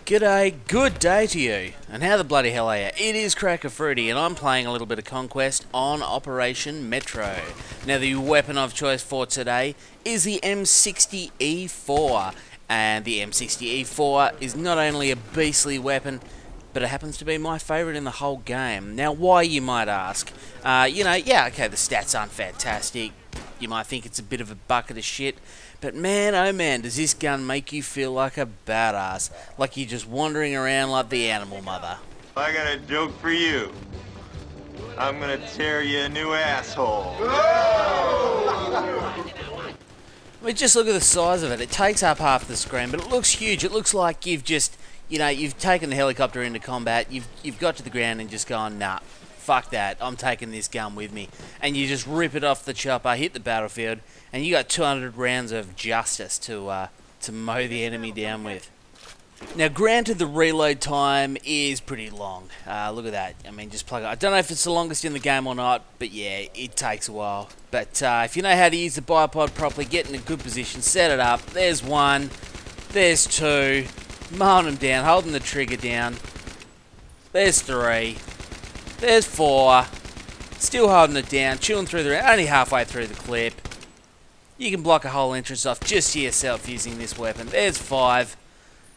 G'day, good day to you, and how the bloody hell are you? It is CrackAFruity, and I'm playing a little bit of Conquest on Operation Metro. Now, the weapon of choice for today is the M60E4, and the M60E4 is not only a beastly weapon, but it happens to be my favourite in the whole game. Now, why, you might ask? Yeah, okay, the stats aren't fantastic. You might think it's a bit of a bucket of shit, but man, oh man, does this gun make you feel like a badass, like you're just wandering around like the animal mother. I got a joke for you. I'm gonna tear you a new asshole. I mean, just look at the size of it. It takes up half the screen, but it looks huge. It looks like you've just, you've taken the helicopter into combat, you've got to the ground and just gone, nah, fuck that, I'm taking this gun with me. And you just rip it off the chopper, hit the battlefield, and you got 200 rounds of justice to mow the enemy down with. Now, granted, the reload time is pretty long. Look at that. I mean, just plug it. I don't know if it's the longest in the game or not, but yeah, it takes a while. But if you know how to use the bipod properly, get in a good position, set it up. There's one, there's two, mowing them down, holding the trigger down. There's three, there's four, still holding it down, chewing through the, only halfway through the clip. You can block a whole entrance off just to yourself using this weapon. There's five.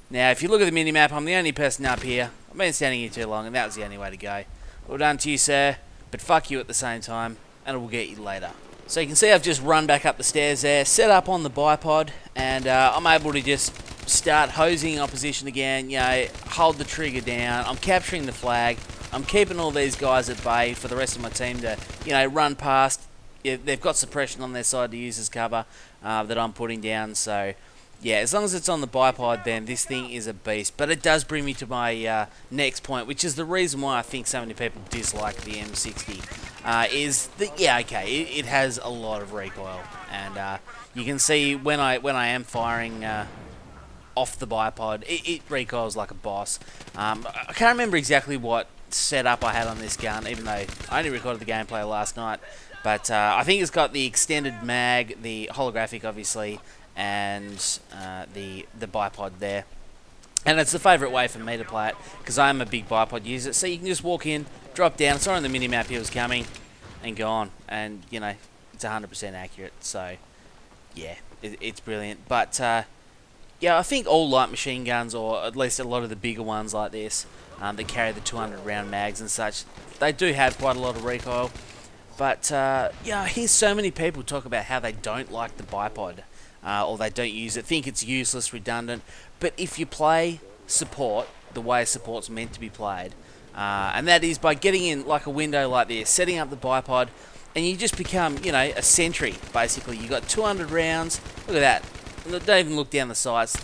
Now, if you look at the minimap, I'm the only person up here. I've been standing here too long, and that was the only way to go. Well done to you, sir, but fuck you at the same time, and it will get you later. So you can see I've just run back up the stairs there, set up on the bipod, and I'm able to just start hosing opposition again, hold the trigger down. I'm capturing the flag. I'm keeping all these guys at bay for the rest of my team to, run past. They've got suppression on their side to use as cover that I'm putting down, so yeah, as long as it's on the bipod, then this thing is a beast. But it does bring me to my next point, which is the reason why I think so many people dislike the M60. Is that, it has a lot of recoil, and you can see when I am firing off the bipod, it recoils like a boss. I can't remember exactly what setup I had on this gun, even though I only recorded the gameplay last night. But I think it's got the extended mag, the holographic, obviously, and the bipod there. And it's the favourite way for me to play it, because I'm a big bipod user. So you can just walk in, drop down, saw on the minimap he was coming, and go on. And, it's 100% accurate. So, yeah, it's brilliant. But, yeah, I think all light machine guns, or at least a lot of the bigger ones like this, that carry the 200 round mags and such, they do have quite a lot of recoil. But, I hear so many people talk about how they don't like the bipod. Or they don't use it, think it's useless, redundant. But if you play support the way support's meant to be played, and that is by getting in like a window like this, setting up the bipod, and you just become, a sentry, basically. You got 200 rounds, look at that. Don't even look down the sights,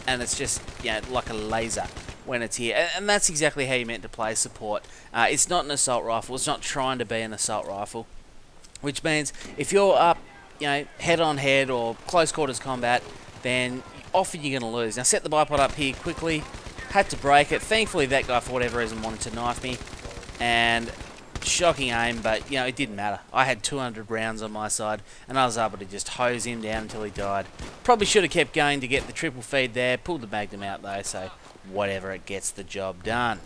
and it's just, like a laser when it's here. And that's exactly how you're meant to play support. It's not an assault rifle, it's not trying to be an assault rifle, which means if you're up, head-on-head or close quarters combat, then often you're going to lose. Now, set the bipod up here quickly. Had to break it. Thankfully, that guy, for whatever reason, wanted to knife me. And shocking aim, but, it didn't matter. I had 200 rounds on my side, and I was able to just hose him down until he died. Probably should have kept going to get the triple feed there. Pulled the magnum out, though, so whatever, it gets the job done.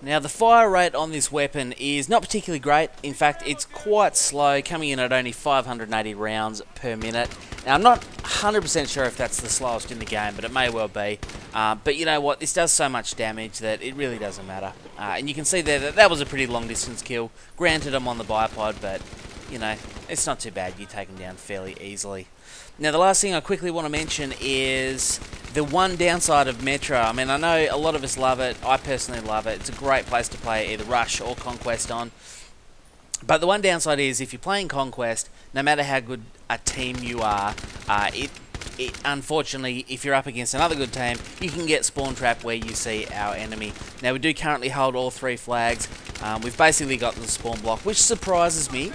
Now, the fire rate on this weapon is not particularly great. In fact, it's quite slow, coming in at only 580 rounds per minute. Now, I'm not 100% sure if that's the slowest in the game, but it may well be. But you know what? This does so much damage that it really doesn't matter. And you can see there that was a pretty long-distance kill. Granted, I'm on the bipod, but, it's not too bad. You take them down fairly easily. Now, the last thing I quickly want to mention is the one downside of Metro. I mean, I know a lot of us love it. I personally love it. It's a great place to play either Rush or Conquest on. But the one downside is if you're playing Conquest, no matter how good a team you are, unfortunately, if you're up against another good team, you can get spawn trapped where you see our enemy. Now, we do currently hold all three flags. We've basically got the spawn block, which surprises me,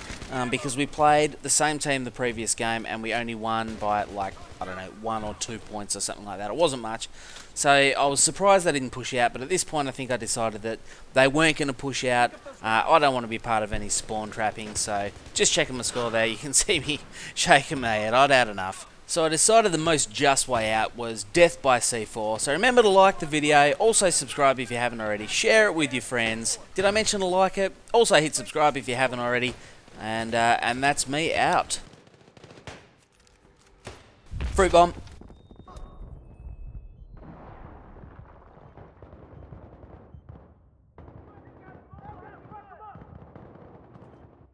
because we played the same team the previous game and we only won by like, I don't know, 1 or 2 points or something like that. It wasn't much. So I was surprised they didn't push out, but at this point I think I decided that they weren't going to push out. I don't want to be part of any spawn trapping, so just checking my score there. You can see me shaking my head. I'd had enough. So I decided the most just way out was death by C4. So remember to like the video, also subscribe if you haven't already, share it with your friends. Did I mention to like it? Also hit subscribe if you haven't already. And that's me out. Fruit bomb.